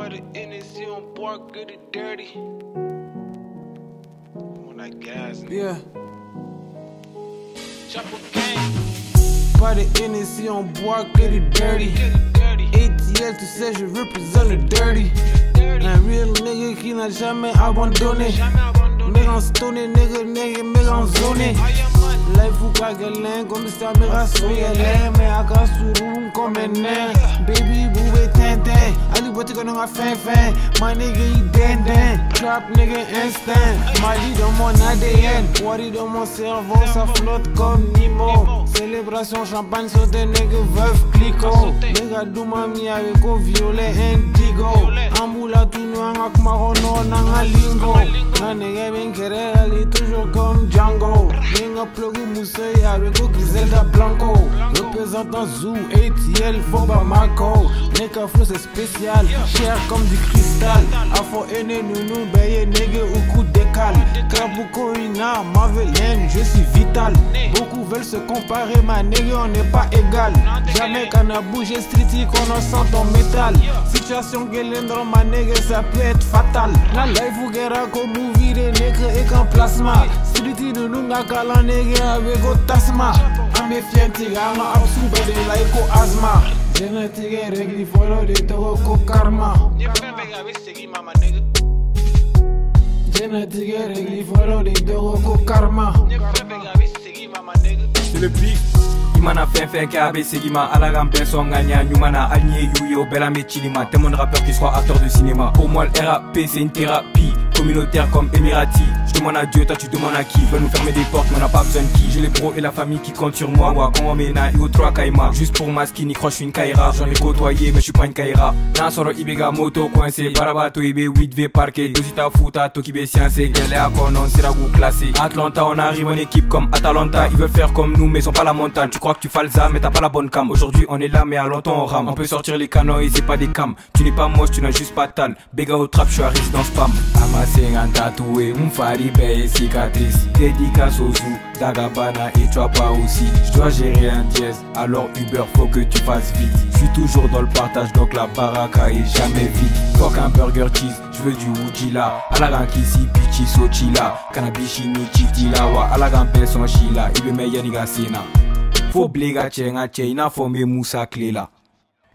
But the NSC on board, good and dirty. On that gas. Yeah. Chopper gang. Pas de NSC on boit que du dirty. ATL, tu sais, je représente le dirty. Un real nigga qui n'a jamais abandonné. Nigga en stoné, nigga en zoné. Life ou quoi galin, comme ça me rassouille. Mais à Kassourou comme un nain. Baby, boubé, tintin. Ali botte qu'on a fin. My nigga, il dindin. Trap nigga instinct. Mali dans mon ADN. Wari dans mon cerveau, ça flotte comme Nemo. Célébration champagne sur des niggas veuf clico. Nigga douma mi avec au violet indigo. Amboula tout noir avec marron nanga lingo. Na nigga ben querer aller toujours comme Django. Nigga plug Moussey avec au Griselda Blanco. Représentant Zoo, ATL, Foba Marco. Nigga flow c'est spécial, cher comme du cristal. Afro aîné nounou, baye nigga au coup décal. Krabuko ina, Marvelienne, je suis vital. Beaucoup veulent se comparer, ma nigga on n'est pas égal. Jamais qu'on a bougé streety, qu'on en sent ton métal. Situation gelendro, ma nigga ça peut être fatal. La life ou guerra comme movie de nigga et qu'en plasma. Streety nounou nga kalan nigga avec au tasma. Ame fienti gama absou bede laiko asma. Genetique régli follow de toko karma. Genetique régli follow de toko karma. C'est le big. Imana fin kabe segima alagan person gagna Numana alnié yuyo bella chilima. T'es mon rappeur qui soit acteur de cinéma. Pour moi le RAP c'est une thérapie communautaire comme Emirati. Je demande à Dieu, toi tu demandes à qui. Veut nous fermer des portes mais on n'a pas besoin de qui. J'ai les pros et la famille qui comptent sur moi. Moi comme Omena et au 3 Kaima. Juste pour ma skin, croche une Kaira. J'en ai côtoyé mais je suis pas une Kaira. Nansoro Ibega moto coincé. Barabato Ibe 8V parqué. Dosita Futa Tokibe Science. Gale à Konon c'est la goût classé. Atlanta on arrive en équipe comme Atalanta. Ils veulent faire comme nous mais ils sont pas la montagne. Tu crois que tu falsa mais t'as pas la bonne cam. Aujourd'hui on est là mais à longtemps on rame. On peut sortir les canons et c'est pas des cams. Tu n'es pas moche, tu n'as juste pas tal. Bega au trap, je suis à résidence spam. Amassé un tatoué, un fari paye cicatrice. Dédicace au zoo, Dagabana et toi pas aussi. Je dois gérer un dièse, alors Uber faut que tu fasses vite. Je suis toujours dans le partage donc la baraka est jamais vide. Fuck un burger cheese, je veux du Ujila. Alagan kisi pichi sochila. Kanabishi ni chitila wa alagan person shila. Ibe me yaniga sena. Faut bléga tchenga tchena formé moussa cléla.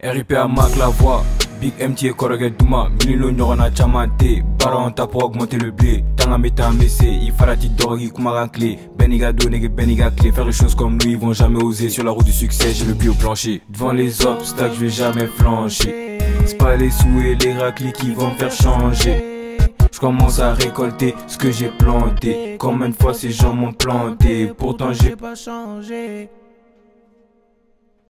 RIP à Mac la voix. Big MT et Korogel Douma, Minilo Nyorana Chamante, Baranta pour augmenter le blé. Tanga Meta Messé, il farati Dorogi Kumaran clé. Beniga Doneg et Beniga clé. Faire les choses comme nous, ils vont jamais oser. Sur la route du succès, j'ai le pied au plancher. Devant les obstacles, je vais jamais flancher. C'est pas les sous et les raclis qui vont me faire changer. Je commence à récolter ce que j'ai planté. Combien de fois ces gens m'ont planté, pourtant j'ai pas changé.